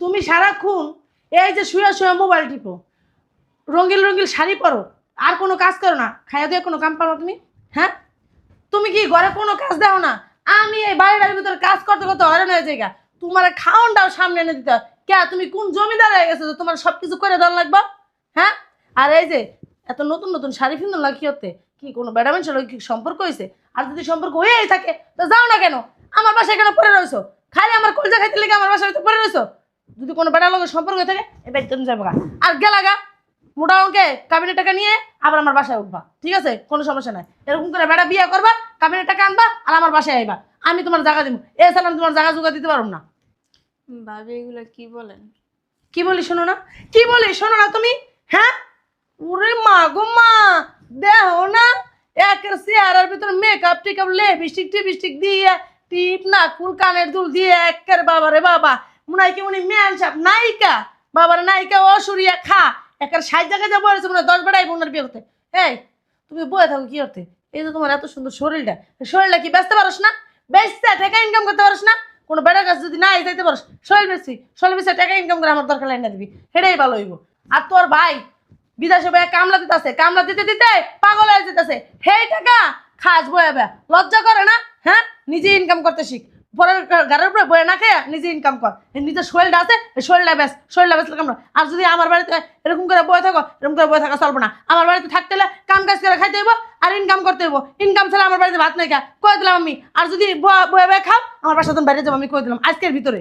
তুমি সারাক্ষণ এই যে শুয়ে শুয়ে মোবাইল টিপো, রঙিল রঙিল শাড়ি পরো, আর কোনো কাজ করো না, খাইয়া দিয়ে কোনো কাম পারো তুমি? হ্যাঁ, তুমি কি ঘরে কোনো কাজ দাও না? আমি এই বাড়িটার ভিতরে কাজ করতে করতে হয়রান হয়ে যাই। তোমার খাওয়ানটাও সামনে এনে দিতে হয়। কে তুমি কোন জমিদার হয়ে গেছো যে তোমার সবকিছু করে দেওয়ার লাগবে? হ্যাঁ, আর এই যে এত নতুন নতুন শাড়ি ফিন্দন লাগি হতে কি কোনো বেড়া মানুষের লগে কি সম্পর্ক হয়েছে? আর যদি সম্পর্ক হয়েই থাকে তো যাও না কেন? আমার বাসায় কেন পড়ে রয়েছো? খালি আমার কলজা খাইতে লেগে আমার বাসায় পড়ে রয়েছো? যদি কোনো বেড়ার লগে সম্পর্ক হয়ে থাকে এবার তুমি যাবো গা। আর গেলাগা মোটা অঙ্কে কাবিনের টাকা নিয়ে আবার আমার বাসায় উঠবা, ঠিক আছে? কোনো সমস্যা নাই। এরকম করে বেড়া বিয়ে করবা, কাবিনের টাকা আনবা আর আমার বাসায় আইবা, আমি তোমার জায়গা দিব। এছাড়া আমি তোমার জায়গা জোগা দিতে পারব না। ভাবি এগুলো কি বলেন? কি বলি শোনো না? কি বলি শোনো না তুমি? হ্যাঁ, ওরে মা গো মা, দেখো না একের চেহারার ভিতরে মেকআপ টেকআপ লিপস্টিক টিপস্টিক দিয়ে টিপ না ফুল কানের দুল দিয়ে একের বাবা রে বাবা মনে হয় কি উনি ম্যান সাহেব নায়িকা, বাবার নায়িকা অসুরিয়া খা একের 60 জায়গায় যা বলেছে মনে হয় 10 বেড়াই বোনের বিয়ে করতে। এই তুমি বয়ে থাকো কি করতে? এই যে তোমার এত সুন্দর শরীরটা, শরীরটা কি বেচতে পারোস না? বেচতে টাকা ইনকাম করতে পারোস না? কোনো বেড়ার কাছে যদি না যাইতে পারোস, শরীর বেশি টাকা ইনকাম করে আমার দরকার লাইন না দিবি, সেটাই ভালো হইব। আর তোর ভাই বিদেশে ভাই কামলা দিতেছে, কামলা দিতে দিতে পাগল হয়ে যেতেছে, সেই টাকা খাস বয়ে বে লজ্জা করে না? হ্যাঁ, নিজে ইনকাম করতে শিখ, পরের ঘরের উপরে বয়ে না খেয়ে নিজে ইনকাম কর। নিজের শরীরটা আছে, শরীরটা বেশ কামড়া। আর যদি আমার বাড়িতে এরকম করে বয়ে থাকো, এরকম করে বয়ে থাকা চলবো না। আমার বাড়িতে থাকতে হলে কাম কাজ করে খাইতে হইব আর ইনকাম করতে হইব। ইনকাম ছাড়া আমার বাড়িতে ভাত নাই খা কয়ে দিলাম আমি। আর যদি বয়ে বয়ে খাও আমার বাসা তুমি বাইরে যাবো আমি কয়ে দিলাম আজকের ভিতরে।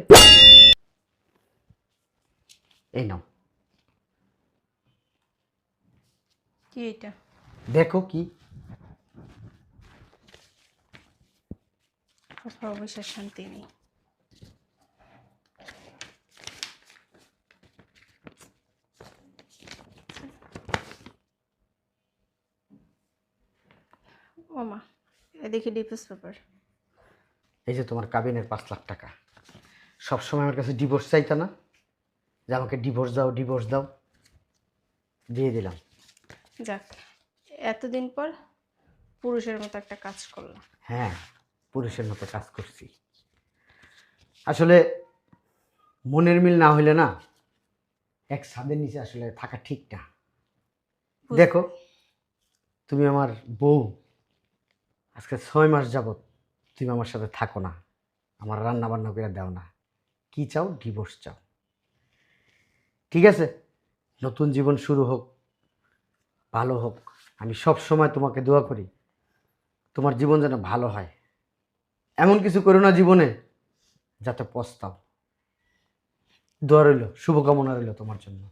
এই নাও কি এটা? দেখো কি কোথাও বসে শান্তি নেই। ওমা, এদিকে ডিভোর্স পেপার। এই যে তোমার কাবিনের 5 লাখ টাকা, সবসময় আমার কাছে ডিভোর্স চাইতা না যে আমাকে ডিভোর্স দাও ডিভোর্স দাও, দিয়ে দিলাম। যাক, এতদিন পর পুরুষের মতো একটা কাজ করলাম। হ্যাঁ, পুরুষের মতো কাজ করছি। আসলে মনের মিল না হইলে না এক ছাদের নিচে আসলে থাকা ঠিক না। দেখো তুমি আমার বউ, আজকে 6 মাস যাবত তুমি আমার সাথে থাকো না, আমার রান্না বান্না করে দাও না, কি চাও? ডিভোর্স চাও। ঠিক আছে, নতুন জীবন শুরু হোক, ভালো হোক। আমি সব সময় তোমাকে দোয়া করি তোমার জীবন যেন ভালো হয়। এমন কিছু করো না জীবনে যাতে পস্তাও। দোয়া রইল, শুভকামনা রইল তোমার জন্য।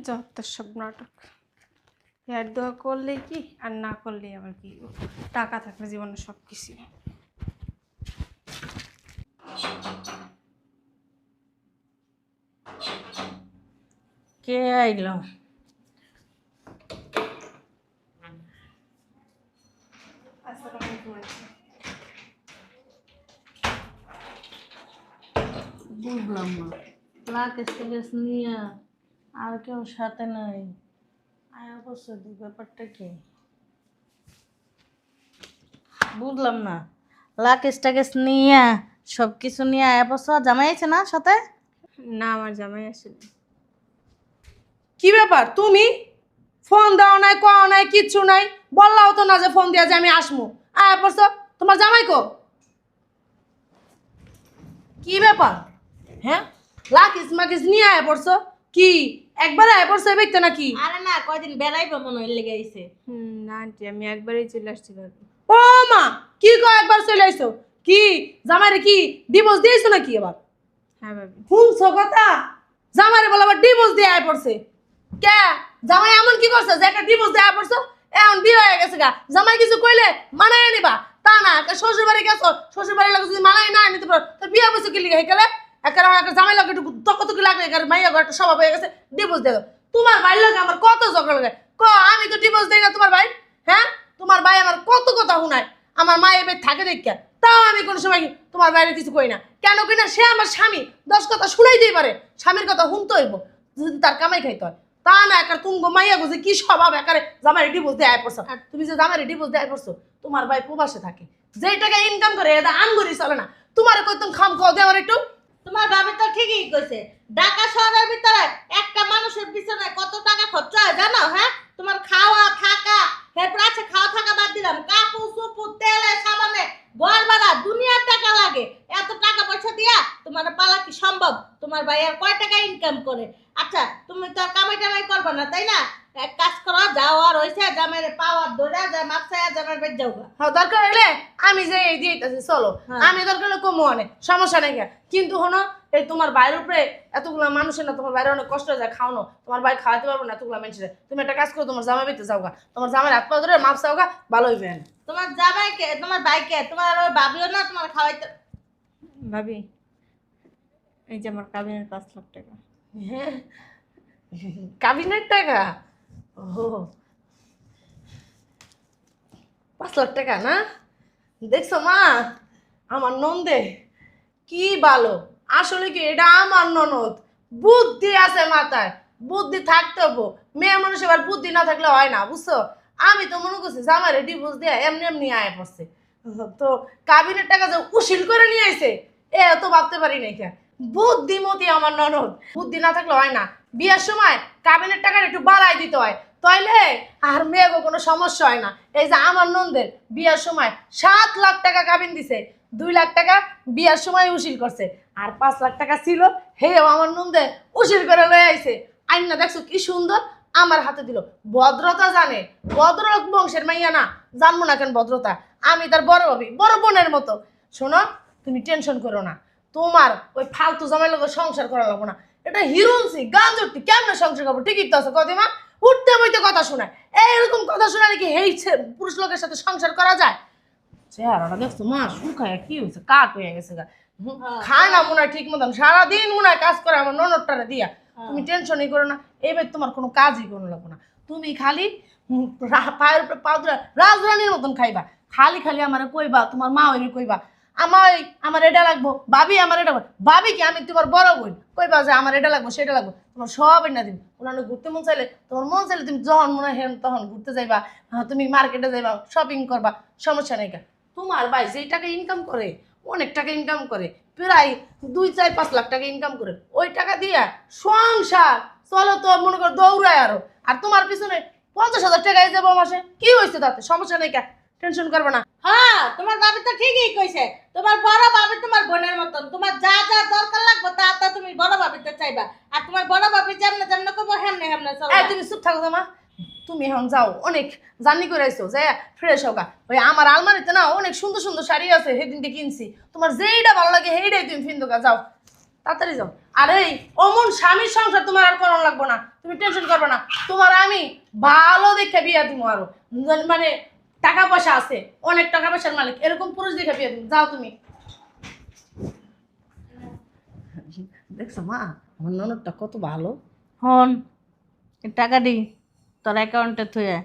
যত সব নাটক। এর দোয়া করলেই কি আর না করলেই আবার কি? টাকা থাকলে জীবনে সব কিছু। কে আইল? বুঝলাম না, লাকেশ টেকেশ নিয়ে আর কেউ সাথে নাই আয়া বসে দি, ব্যাপারটা কি বুঝলাম না? লাকেশ টাকেশ নিয়ে সব কিছু নিয়ে আয়া বসা জামাই আছে না সাথে? না, আমার জামাই আসেনি। কি ব্যাপার? তুমি ফোন দাও নাই, কও নাই, কিচ্ছু নাই, বললাও তো না যে ফোন দিয়া যে আমি আসমু। আয়া পড়ছো, তোমার জামাই কো? কি ব্যাপার? হ্যাঁ, লাকিস মাকিস নিয়ে আয়া পড়ছো কি? একবার আয়া পড়ছো এই ব্যক্তি নাকি? আরে না, কয়দিন বেড়াইবো মনে হয় লেগে আইছে। না আন্টি, আমি একবারই চলে আসছি ভাবি। ও মা, কি কো একবার চলে আইছো? কি জামাইরে কি ডিভোর্স দিয়েছো নাকি আবার? হ্যাঁ ভাবি। শুনছো কথা? জামাইরে বলে আবার ডিভোর্স দিয়ে আয়া পড়ছে কে? জামাই এমন কি করছে যে একটা ডিভোর্স দিয়ে আয়া পড়ছো? এখন বিয়ে হয়ে গেছে গা, জামাই কিছু কইলে মানায় নিবা, তা না একটা শ্বশুর বাড়ি গেছো, শ্বশুর বাড়ির লোক যদি মানায় না নিতে পারো তো বিয়ে বসে কি লিখে গেলে একটা জামাই লোক একটু তকতকি লাগলে মাইয়া ঘর একটা স্বভাব হয়ে গেছে, ডিভোর্স দিয়ে দাও। তোমার ভাই লোক আমার কত ঝগড়া লাগে, আমি তো ডিভোর্স দিই না তোমার ভাই। হ্যাঁ, তোমার ভাই আমার কত কথা শুনায়, আমার মা এবার থাকে দেখিয়া, তাও আমি কোনো সময় তোমার বাইরে কিছু কই না। কেন কিনা সে আমার স্বামী, 10 কথা শুনাইতেই পারে, স্বামীর কথা শুনতে হইব যদি তার কামাই খাইতে হয়। তা না একার তুঙ্গ মাইয়া গুছে কি স্বভাব একারে জামাই ডিভোর্স দিয়ে আয় পড়ছো। আর তুমি যে জামাই ডিভোর্স দিয়ে আয় পড়ছো, তোমার ভাই প্রবাসে থাকে, যেই টাকা ইনকাম করে এটা আনগরি চলে না। তোমার কই তুমি খাম খাও দে আমার একটু। তোমার ভাবি তো ঠিকই কইছে, ঢাকা শহরের ভিতরে একটা মানুষের পিছনে কত টাকা খরচ হয় জানো? হ্যাঁ, তোমার খাওয়া থাকা, এরপর আছে খাওয়া থাকা বাদ দিলাম, কাপড় চোপড়, তেলে সাবানে, ঘর ভাড়া, দুনিয়ার টাকা লাগে। এত টাকা পয়সা দিয়া তোমার পালা কি সম্ভব? তোমার ভাই আর কয় টাকা ইনকাম করে? আচ্ছা, তুমি তো আর কামাই টামাই করবে না, তাই না? এক কাজ করো, যাও আর হইছে জামাইরে পাওয়ার ধরে যায় মাপসায়া জামাইর বেদ যাও গা। হ্যাঁ দরকার হলে আমি যে এই দিয়েছি চলো, হ্যাঁ। আমি দরকার হলে কমো অনেক সমস্যা নেই গা। কিন্তু হনো এই তোমার বাইরের উপরে এতগুলা মানুষের না, তোমার বাইরে অনেক কষ্ট হয়ে যায় খাওয়ানো, তোমার ভাই খাওয়াতে পারবো না এতগুলা মানুষের। তুমি একটা কাজ করো, তোমার জামাই বেতে যাও গা, তোমার জামাই হাত পা ধরে মাপ চাও গা, ভালো হইবে। তোমার জামাইকে, তোমার ভাইকে, তোমার আর ওই ভাবিও না তোমার খাওয়াইতে। ভাবি, এই যে আমার কাবিনের 5 লাখ টাকা। হ্যাঁ, কাবিনের টাকা? ও 5 লাখ টাকা না? দেখছো মা, আমার নন্দে কি ভালো। আসলে কি এটা আমার ননদ, বুদ্ধি আছে মাথায়, বুদ্ধি থাকতে হবো। মেয়ে মানুষ এবার বুদ্ধি না থাকলে হয় না, বুঝছো? আমি তো মনে করছি জামাইরে ডিভোর্স দিয়ে এমনি এমনি আয় পড়ছে, তো কাবিনের টাকা যে উশিল করে নিয়ে আইছে এ তো ভাবতে পারি নাই। বুদ্ধিমতী আমার ননদ, বুদ্ধি না থাকলে হয় না। বিয়ের সময় কাবিনের টাকাটা একটু বাড়াই দিতে হয়, তাইলে আর মেয়েগো কোনো সমস্যা হয় না। এই যে আমার ননদের বিয়ের সময় 7 লাখ টাকা কাবিন দিছে, 2 লাখ টাকা বিয়ের সময় উশিল করছে, আর 5 লাখ টাকা ছিল হেও আমার নন্দে উশিল করে লয়ে আইছে। আইনা দেখছো কি সুন্দর আমার হাতে দিল। ভদ্রতা জানে, ভদ্রলোক বংশের মাইয়া না, জানবো না কেন ভদ্রতা? আমি তার বড় ভাবি, বড় বোনের মতো। শোনো, তুমি টেনশন করো না, তোমার ওই ফালতু জামাই লোক সংসার করা লাগবো না। এটা হিরুনসি গান জুটি কেমনে সংসার করবো? ঠিকই তো আছে কদিমা, উঠতে বইতে কথা শোনায়। এইরকম কথা শোনা নাকি হেইছে পুরুষ লোকের সাথে সংসার করা যায়? চেহারাটা দেখছো মা, শুকায় কি হয়েছে, কাক হয়ে গেছে গা। খায় না মনে হয় ঠিক মতন, সারাদিন মনে হয় কাজ করে আমার ননদটারে দিয়া। তুমি টেনশনই করো না, এবার তোমার কোনো কাজই করো লাগবো না। তুমি খালি পায়ের উপরে পা ধরে রাজরানীর মতন খাইবা। খালি খালি আমার কইবা, তোমার মা হইলে কইবা আমার এটা লাগবো, ভাবি আমার এটা, ভাবি কি আমি তোমার বড় বোন, কইবা যে আমার এটা লাগবো সেটা লাগবো, তোমার সব এনে দিবি। ওনার ঘুরতে মন চাইলে, তোমার মন চাইলে তুমি যখন মনে হয় তখন ঘুরতে যাইবা, তুমি মার্কেটে যাইবা, শপিং করবা, সমস্যা নেই। তোমার ভাই যেই টাকা ইনকাম করে, অনেক টাকা ইনকাম করে, প্রায় 2, 4, 5 লাখ টাকা ইনকাম করে, ওই টাকা দিয়া সংসার চলো তো মনে করো দৌড়ায় আরো। আর তোমার পিছনে 50,000 টাকাই যাবো মাসে, কি হয়েছে তাতে? সমস্যা নেই, টেনশন করবে না। হ্যাঁ, তোমার ভাবি তো ঠিকই কইছে, তোমার বড় ভাবি তোমার বোনের মতন, তোমার যা যা দরকার লাগবে তা তা তুমি বড় ভাবিতে চাইবা, আর তোমার বড় ভাবি যেমনে যেমনে করবো হেমনে হেমনে চলবা। তুমি চুপ থাকো মা, তুমি এখন যাও, অনেক জার্নি করে আইছো, যাই ফ্রেশ হোকা। ওই আমার আলমারিতে না অনেক সুন্দর সুন্দর শাড়ি আছে, সেদিনকে কিনছি, তোমার যেইটা ভালো লাগে সেইটাই তুমি ফিন্দোকা, যাও তাড়াতাড়ি যাও। আর এই অমন স্বামীর সংসার তোমার আর করানো লাগবো না, তুমি টেনশন করবে না। তোমার আমি ভালো দেখে বিয়া দিব, আরো মানে টাকা পয়সা আছে, অনেক টাকা পয়সার মালিক, এরকম পুরুষ দেখে বিয়া দিব। যাও তুমি। দেখছো মা, আমার ননদটা কত ভালো। হন, টাকা দি তোর অ্যাকাউন্টে থুয়ে,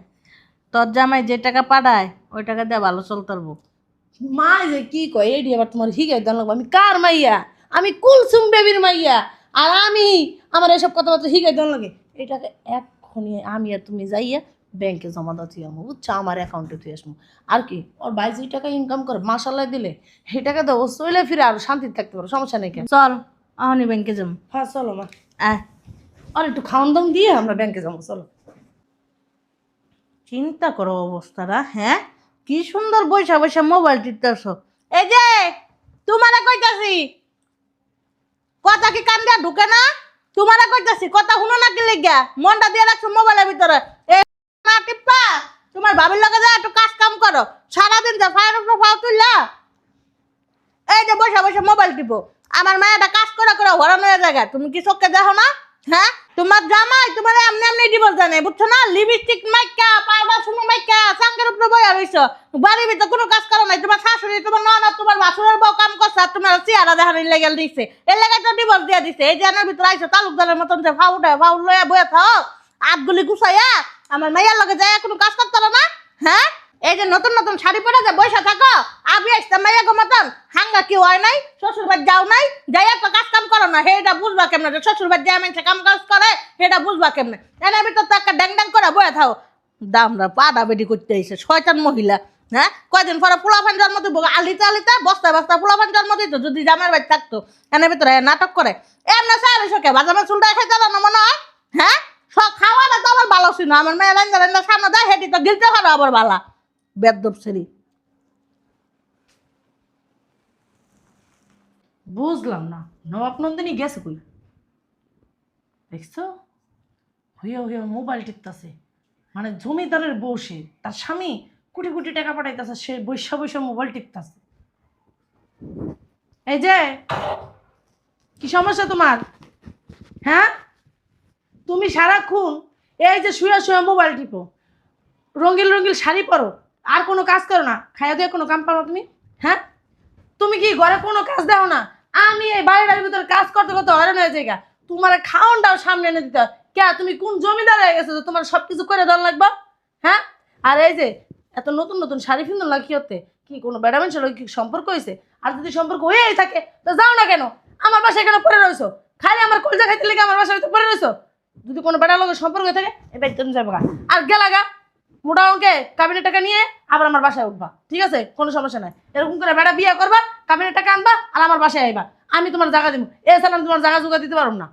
তোর জামাই যে টাকা পাঠায় ওই টাকা দিয়ে ভালো চলতে পারবো। মা যে কি কয় এডি আবার তোমার হিগাই দান লাগবো? আমি কার মাইয়া? আমি কুলসুম বেবির মাইয়া, আর আমি আমার এসব কথাবার্তা হিগাই দান লাগে? এটাকে এক্ষুনি আমি আর তুমি যাইয়া ব্যাংকে জমা দাও, তুই আমার বুঝছো, আমার অ্যাকাউন্টে তুই আসবো। আর কি ওর ভাই যে টাকা ইনকাম করে মাসাল্লাহ দিলে সেই টাকা তো ও চলে ফিরে আরো শান্তিতে থাকতে পারো, সমস্যা নেই। কেন চল আহনি ব্যাংকে যাম। হ্যাঁ চলো মা, আয়, আর একটু খাওয়ান দাম দিয়ে আমরা ব্যাংকে যাবো, চলো। চিন্তা করো অবস্থাটা, হ্যাঁ কি সুন্দর বৈশা বৈশা মোবাইল টিপতেছ। এই যে তোমারে কইতাছি, কথা কি কান দিয়া ঢুকে না? তোমারে কইতাছি, কথা শুনো না কি লেগা? মনটা দিয়ে রাখছো মোবাইলের ভিতরে। এই না টিপা, তোমার ভাবির লগে যা একটু কাজ কাম করো, সারাদিন যা ফায়ার উপর ফাও তুললা, এই যে বৈশা বৈশা মোবাইল টিপো। আমার মায়েরা কাজ করে করে হরানো হয়ে যায়, তুমি কি চোখে দেখো না? হ্যাঁ, তোমার জামাই তোমার এমনি এমনি ডিভোর্স জানে, বুঝছো না? লিপস্টিক মাইকা, পাউডার শুনো মাইকা, চাঙ্গের উপরে বইয়া রইছো, বাড়ির ভিতরে কোনো কাজ করো নাই। তোমার শাশুড়ি, তোমার ননদ, তোমার ভাসুরের বউ কাম করছে, আর তোমার চেহারা দেখানোর লেগে দিচ্ছে, এর লেগে তো ডিভোর্স দিয়ে দিছে। এই যে এর ভিতরে আইসো তালুকদারের মতন যে ফাউ লইয়া বইয়া থাও, আটগুলি গুছাইয়া আমার মাইয়ার লগে যায় কোনো কাজ করতে পারো না? হ্যাঁ, এই যে নতুন নতুন শাড়ি পরে যে বইসা থাকো, আমি আসতে মাইয়া গো মতন হাঙ্গা কি হয় নাই? শ্বশুর বাড়ি যাও নাই, যাই একটা কাজ কাম করো না, সেটা বুঝবা কেমনে? যে শ্বশুর বাড়ি যায় মানুষে কাম কাজ করে সেটা বুঝবা কেমনে? এর ভিতর তো একটা ড্যাং ড্যাং করে বয়ে থাও, দামরা পাড়া বেডি করতে আইসে শয়তান মহিলা। হ্যাঁ কয়দিন পরে পোলাপান জন্ম দিব আলিতে আলিতে বস্তা বস্তা পোলাপান জন্ম দিত যদি জামার বাড়ি থাকতো এর ভিতরে নাটক করে এমনি চাইলে কে বাজারের চুলটা খাইতে না মনে হয় হ্যাঁ সব খাওয়াটা তো আমার ভালো ছিল আমার মেয়ে রান্না রান্না সামনে দেয় হেঁটি তো গিলতে পারো আবার ভালা বেদব সেরি বুঝলাম না নবাব নন্দিনী গেছে কই দেখছো হইয়া হইয়া মোবাইল টিপতেছে মানে জমিদারের বউ সে তার স্বামী কোটি কোটি টাকা পাঠাইতেছে সে বৈশা বৈশা মোবাইল টিপতেছে এই যে কি সমস্যা তোমার হ্যাঁ তুমি সারাক্ষণ এই যে শুয়ে শুয়ে মোবাইল টিপো রঙিল রঙিল শাড়ি পরো আর কোনো কাজ করো না খাইয়া দিয়ে কোনো কাম পারো তুমি হ্যাঁ তুমি কি ঘরে কোনো কাজ দাও না আমি এই বাড়িটার ভিতরে কাজ করতে করতে হয়রান হয়ে যাই তোমার খাওয়ানটাও সামনে এনে দিতে হয় কে তুমি কোন জমিদার হয়ে গেছো যে তোমার সবকিছু করে দেওয়ার লাগবে হ্যাঁ আর এই যে এত নতুন নতুন শাড়ি ফিন্দন লাগে কি হতে কি কোনো বেড়া মানুষের কি সম্পর্ক হয়েছে আর যদি সম্পর্ক হয়েই থাকে তো যাও না কেন আমার বাসায় কেন পড়ে রয়েছো খালি আমার কলজা খাইতে লেগে আমার বাসায় পড়ে রয়েছো যদি কোনো বেড়া লোকের সম্পর্ক হয়ে থাকে এবার তুমি যাবো আর গেলাগা মোটা অঙ্কে কাবিনের টাকা নিয়ে আবার আমার বাসায় উঠবা ঠিক আছে কোনো সমস্যা নাই এরকম করে বেড়া বিয়ে করবা কাবিনের টাকা আনবা আর আমার বাসায় আইবা আমি তোমার জায়গা দিব এছাড়া আমি তোমার জায়গা জোগা দিতে পারবো না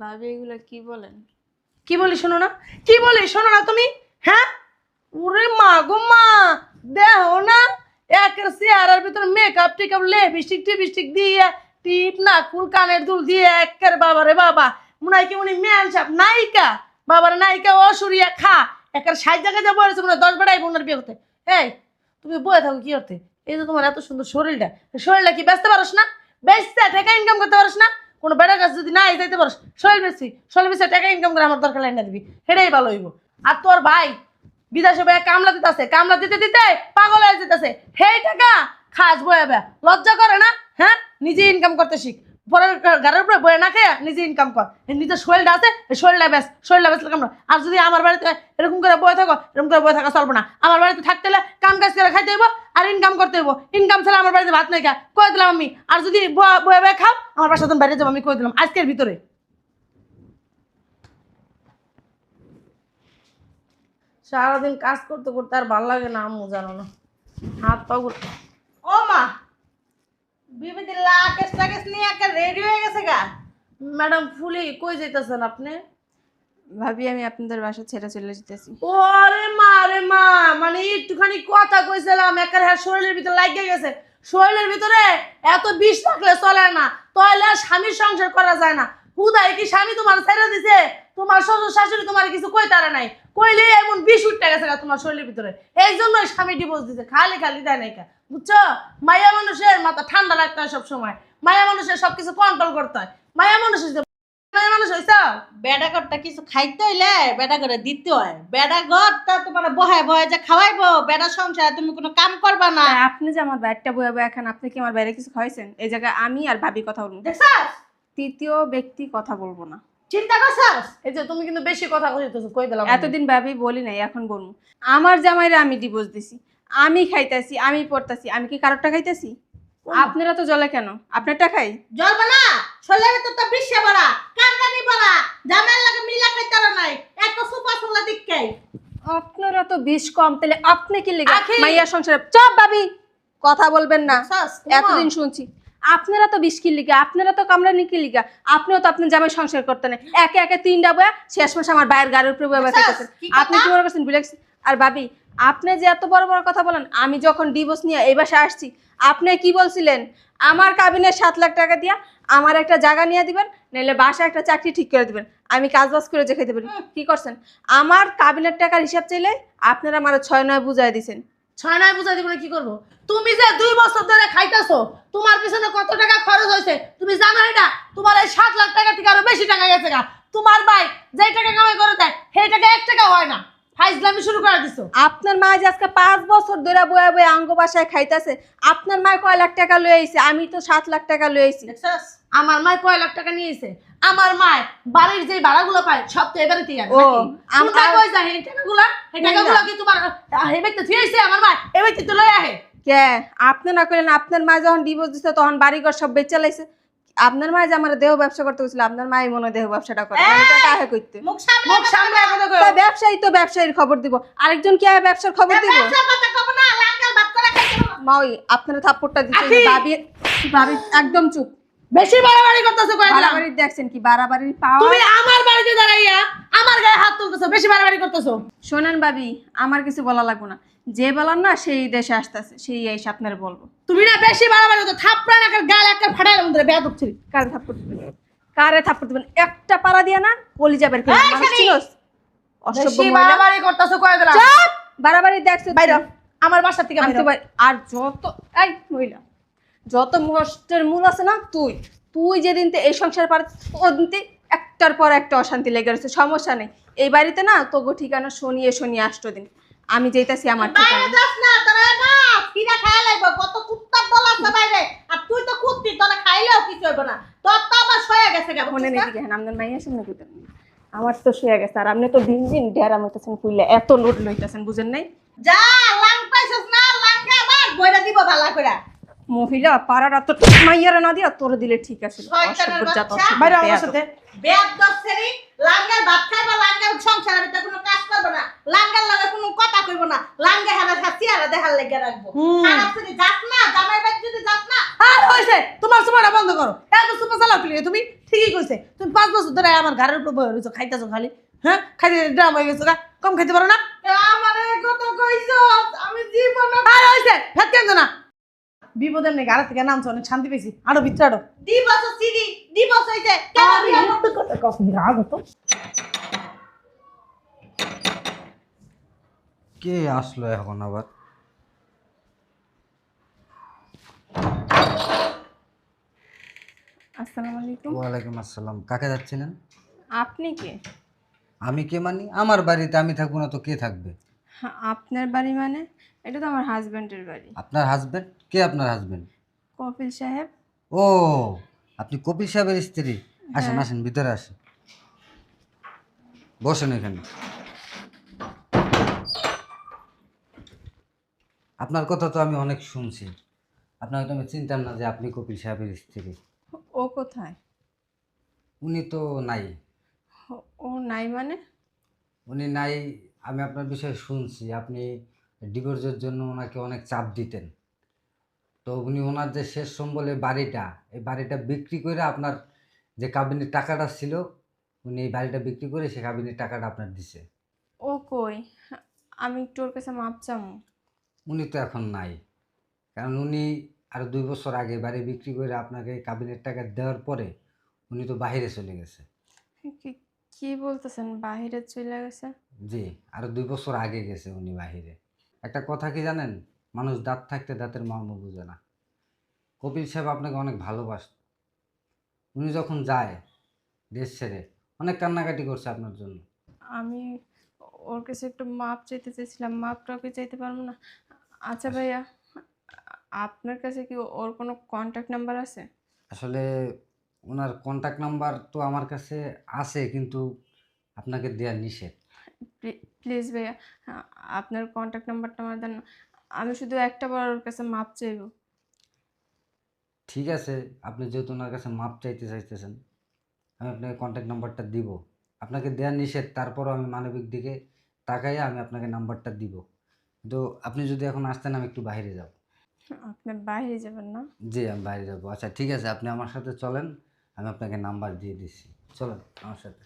ভাবি এগুলো কি বলেন কি বলি শোনো না কি বলি শোনো না তুমি হ্যাঁ ওরে মা গো মা দেখো না একের চেহারার ভিতরে মেকআপ টেকআপ লিপস্টিক টিপস্টিক দিয়ে টিপ না ফুল কানের দুল দিয়ে একের বাবারে বাবা মনে হয় কি উনি ম্যান সাপ নায়িকা বাবারে নায়িকা অসুরিয়া খা একের 60 জায়গায় যাবো মনে 10 বেড়াই বোনের বিয়ে করতে এই তুমি বয়ে থাকো কি করতে এই যে তোমার এত সুন্দর শরীরটা কি বেচতে পারোস না বেচতে টাকা ইনকাম করতে পারোস না কোনো বেড়ার কাছে যদি নাই যাইতে পারোস শরীর বেশি টাকা ইনকাম করে আমার দরকার লাইন দিবি সেটাই ভালো হইব আর তোর ভাই বিদেশে ভাই কামলা দিতে দিতে পাগল হয়ে যেতেছে সেই টাকা খাস বয়াবে লজ্জা করে না হ্যাঁ নিজে ইনকাম করতে শিখ পরের ঘরের উপরে বয়ে না খেয়ে নিজে ইনকাম কর নিজের শরীরটা আছে শরীরটা বেচলে কামড়া আর যদি আমার বাড়িতে এরকম করে বয়ে থাকো এরকম করে বয়ে থাকা চলবো না আমার বাড়িতে থাকতে হলে কাম কাজ করে খাইতে হইব আর ইনকাম করতে হইব ইনকাম ছাড়া আমার বাড়িতে ভাত নাই খা কয়ে দিলাম আমি আর যদি বয়ে বয়ে খাও আমার বাসা তুমি বাইরে যাবো আমি কয়ে দিলাম আজকের ভিতরে সারাদিন কাজ করতে করতে আর ভালো লাগে না আম্মু জানো না হাত পা করতে ও মা বিবিদি লাকেশ টাকেশ নিয়ে একটা রেডি হয়ে গেছে গা ম্যাডাম ফুলি কই যাইতেছেন আপনি ভাবি আমি আপনাদের বাসা ছেড়ে চলে যেতেছি ওরে মা রে মা মানে একটুখানি কথা কইছিলাম একার হ্যাঁ শরীরের ভিতরে লাগে গেছে শরীরের ভিতরে এত বিষ থাকলে চলে না তাহলে আর স্বামীর সংসার করা যায় না হুদাই কি স্বামী তোমার ছেড়ে দিছে তোমার শ্বশুর শাশুড়ি তোমার কিছু কই তারা নাই কইলে এমন বিষ উঠতে গেছে তোমার শরীরের ভিতরে এই জন্যই স্বামী ডিভোর্স দিছে খালি খালি দেয় নাই বুঝছো মায়া মানুষের মাথা ঠান্ডা রাখতে হয় সবসময় মায়া মানুষের সবকিছু কন্ট্রোল করতে হয় মায়া মানুষের মায়া মানুষ হইছ বেড়া ঘরটা কিছু খাইতে হইলে বেড়া ঘরে দিতে হয় বেড়া ঘরটা তোমার বহায় বহায় যে খাওয়াইবো বেড়া সংসার তুমি কোনো কাম করবা না আপনি যে আমার বাইরটা বয়ে বয়ে এখন আপনি কি আমার বাইরে কিছু খাওয়াইছেন এই জায়গায় আমি আর ভাবি কথা বলবো দেখছাস তৃতীয় ব্যক্তি কথা বলবো না চিন্তা করছাস এই যে তুমি কিন্তু বেশি কথা কইতেছো কই দিলাম এতদিন ভাবি বলি নাই এখন বলবো আমার জামাইরে আমি ডিভোর্স দিছি আমি খাইতেছি আমি পড়তাছি আমি কি কারোরটা খাইতেছি আপনারা তো জলে কেন আপনারটা খাই জ্বলবে না শরীরের তো বিশ্বে ভরা কামদানি ভরা জামাইয়ের লাগে মিলা খাইতে নাই এত সুপা সুলা দিককাই আপনারা তো বেশ কম তাহলে আপনি কি লেগে আখি। মাইয়া সংসারে চপ ভাবি কথা বলবেন না দেখছাস? এতদিন শুনছি আপনারা তো বিশ কি লিগা আপনারা তো কামরানি কি লিগা আপনিও তো আপনার জামাই সংসার করতে নেই একে একে 3টা বয়া শেষ মাসে আমার বাইরের গাড়ির উপরে বয়া দেখছাস? খাইতেছেন কি কথা? আপনি কি মনে করছেন বিলাক্স আর ভাবি আপনি যে এত বড় বড় কথা বলেন আমি যখন ডিভোর্স নিয়ে এই বাসায় আসছি আপনি কি বলছিলেন আমার কাবিনে 7 লাখ টাকা দিয়া আমার একটা জায়গা নিয়ে দিবেন নাহলে বাসায় একটা চাকরি ঠিক করে দিবেন আমি কাজ বাজ করে যে খাইতে পারি কি করছেন আমার কাবিনের টাকার হিসাব চাইলে আপনারা আমার 6-9 বুঝাই দিছেন 6-9 বুঝাই দিব না কি করব তুমি যে 2 বছর ধরে খাইতাছো তোমার পিছনে কত টাকা খরচ হয়েছে তুমি জানোই না তোমার এই 7 লাখ টাকা থেকে আরো বেশি টাকা গেছে গা তোমার ভাই যেই টাকা কামাই করে দেয় সেই টাকা 1 টাকা হয় না ফাইজলামি শুরু করে দিছো আপনার মা যে আজকে 5 বছর ধরে বয়া বয়া আঙ্গ বাসায় খাইতেছে আপনার মা কয় লাখ টাকা লয়ে আইছে আমি তো 7 লাখ টাকা লয়ে আইছি দেখছাস আমার মা কয় লাখ টাকা নিয়েছে আমার মা বাড়ির যে ভাড়াগুলো পায় সব তো এবারে দিয়ে ও, আমরা কই যায় এই টাকাগুলো কি তোমার এই ব্যক্তি থিয়েছে আমার মা এই ব্যক্তি তো লই আহে কে আপনি না কইলেন আপনার মা যখন ডিভোর্স দিছে তখন বাড়িঘর সব বেচে লাইছে আপনার মা যে আমার দেহ ব্যবসা করতে গেছিল, আপনার মাই মনে হয় দেহ ব্যবসাটা করে, মানে টাকা আহে করতে। মুখ সামনে মুখ সামনে কথা কই। তা ব্যবসায়ী তো ব্যবসায়ীর খবর দিব, আরেকজন কি ব্যবসার খবর দিব? ব্যবসার কথা কব না, লাঙ্গল ভাত করে খাইতে হবে। মা ওই আপনারা থাপ্পড়টা দিচ্ছেন, আখি! ভাবি ভাবি একদম চুপ। বেশি বাড়াবাড়ি করতেছো কই দিলাম। বাড়াবাড়ি দেখছেন কি বাড়াবাড়ি পাওয়া? তুমি আমার বাড়িতে দাঁড়াইয়া আমার গায়ে হাত তুলতেছো, বেশি বাড়াবাড়ি করতেছো। শোনেন ভাবি, আমার কিছু বলা লাগবে না, যে বলার না সেই দেশে আসতেছে, সেই এসে আপনারা বলবো। তুমি না বেশি বাড়াবাড়ি করতো, থাপড়া না গাল একটা ফাটাইলাম ধরে বেয়াদব ছিলি। কারে থাপ্পড় দিবেন? কারে থাপ্পড় দিবেন? একটা পাড়া দিয়া না বলি যাবেন কি? এই, মানুষ শালি! চিনোস? অসভ্য বেশি মহিলা। বাড়াবাড়ি করতেছো কই দিলাম। চুপ! বাড়াবাড়ি দেখছো? বাইরে আমার বাসা থেকে আমি বাইরে তো আর যত এই মহিলা, যত কষ্টের মূল আছে না তুই, তুই যেদিন এই সংসার পার ওদিন একটার পর একটা অশান্তি লেগে রয়েছে। সমস্যা নেই, এই বাড়িতে না তোগো ঠিকানা শনিয়ে শনিয়ে আসতো দিন আমি যেতেছি আমার বাইরে ঠিকানা। যাস না, তোরা না কিনা খাইয়া লাগবে, কত কুত্তার দল আছে বাইরে, আর তুই তো কুত্তি, তোরা খাইলেও কিছু হইব না, তোর তো আবার সয়ে গেছে গা, ফোনে বুঝছিস না? দিকে হ্যাঁ আপনার মাইয়া শুনে দিতেন, আমার তো শুয়ে গেছে, আর আপনি তো দিন দিন ডেরা মইতেছেন কুইলে, এত লোড লইতেছেন, বুঝেন নাই? যা লাং পাইছস না, লাঙ্গা আবার বইরা দিব ভালো করে। মহিলা পাড়াটা তো মাইয়ারা না দিয়া তোরে দিলে ঠিক আছে। শয়তানের অসভ্য জাত, বাচ্চা। অসভ্য বাইরে আমার বেয়াদব। সাথে। বেদ দশেরি লাঙ্গার ভাত খাইবা, লাঙ্গার সংসারের ভিতরে কোনো কাজ করবো না, লাঙ্গার লগে কোনো কথা কইব না, লাঙ্গে হারা খাসি আর দেখার লেগে রাখবো। খারাপ যদি যাস না, জামাই বাড়ি যদি যাস না, আর হইছে, তোমার সুপাটা বন্ধ করো। এত সুপা চালাও কি তুমি? ঠিকই কইছে, তুমি 5 বছর ধরে আমার ঘরের উপর বয়ে রইছো, খাইতেছো খালি। হ্যাঁ, খাইতে ড্রাম হয়ে গেছো গা, কম খাইতে পারো না? আমারে কত কইছস, আমি জীবনে আর হইছে, ভাত কেন না? বিপদের নেই, ঘর থেকে নামছো, অনেক শান্তি পেয়েছি। আরো ভিতরে আরো। দিবস সিরি, দিবস হইছে, কেন বিয়ে করব? রাগ হতো। কে আসলো এখন আবার? আসসালামু আলাইকুম। ওয়ালাইকুম আসসালাম। কাকে যাচ্ছিলেন? আপনি কে? আমি কে মানি? আমার বাড়িতে আমি থাকবো না তো কে থাকবে? হ্যাঁ, আপনার বাড়ি মানে? এটা তো আমার হাজবেন্ডের বাড়ি। আপনার হাজবেন্ড? কে আপনার হাজবেন্ড? কপিল সাহেব। ও, আপনি কপিল সাহেবের স্ত্রী? আসেন হ্যাঁ। আসেন, ভিতরে আসেন, বসেন এখানে। আপনার কথা তো আমি অনেক শুনছি, আপনাকে তো আমি চিনতাম না যে আপনি কপিল সাহেবের স্ত্রী। ও কোথায়? উনি তো নাই। ও নাই মানে? উনি নাই, আমি আপনার বিষয়ে শুনছি আপনি ডিভোর্সের জন্য ওনাকে অনেক চাপ দিতেন। তো উনি ওনার যে শেষ সম্বলে বাড়িটা, এই বাড়িটা বিক্রি করে আপনার যে কাবিনের টাকাটা ছিল, উনি এই বাড়িটা বিক্রি করে সে কাবিনের টাকাটা আপনার দিছে। ও কই? আমি একটু ওর কাছে মাপ চামু। উনি তো এখন নাই, কারণ উনি আরো 2 বছর আগে বাড়ি বিক্রি করে আপনাকে কাবিনের টাকা দেওয়ার পরে উনি তো বাইরে চলে গেছে। কি- কি বলতেছেন, বাহিরে চলে গেছে? জি, আরো 2 বছর আগে গেছে উনি বাইরে। একটা কথা কি জানেন, মানুষ দাঁত থাকতে দাঁতের মর্ম বুঝে না। কপিল সাহেব আপনাকে অনেক ভালোবাসত। উনি যখন যায় দেশ ছেড়ে, অনেক কান্নাকাটি করছে আপনার জন্য। আমি ওর কাছে একটু মাপ চাইতে চাইছিলাম, মাপটাও কি চাইতে পারবো না? আচ্ছা ভাইয়া, আপনার কাছে কি ওর কোনো কন্ট্যাক্ট নাম্বার আছে? আসলে ওনার কন্টাক্ট নাম্বার তো আমার কাছে আছে, কিন্তু আপনাকে দেওয়া নিষেধ। প্লিজ ভাইয়া, আপনার কন্ট্যাক্ট নাম্বারটা আমার দেন না। আমি শুধু একটা বার ওর কাছে মাপ চাইবো। ঠিক আছে, আপনি যেহেতু ওনার কাছে মাপ চাইতে চাইতেছেন, আমি আপনাকে কন্ট্যাক্ট নাম্বারটা দিব। আপনাকে দেওয়া নিষেধ, তারপরও আমি মানবিক দিকে তাকাইয়া আমি আপনাকে নাম্বারটা দিব। তো আপনি যদি এখন আসতেন, আমি একটু বাইরে যাব। আপনি বাইরে যাবেন না? জি, আমি বাইরে যাব। আচ্ছা ঠিক আছে, আপনি আমার সাথে চলেন, আমি আপনাকে নাম্বার দিয়ে দিচ্ছি, চলেন আমার সাথে।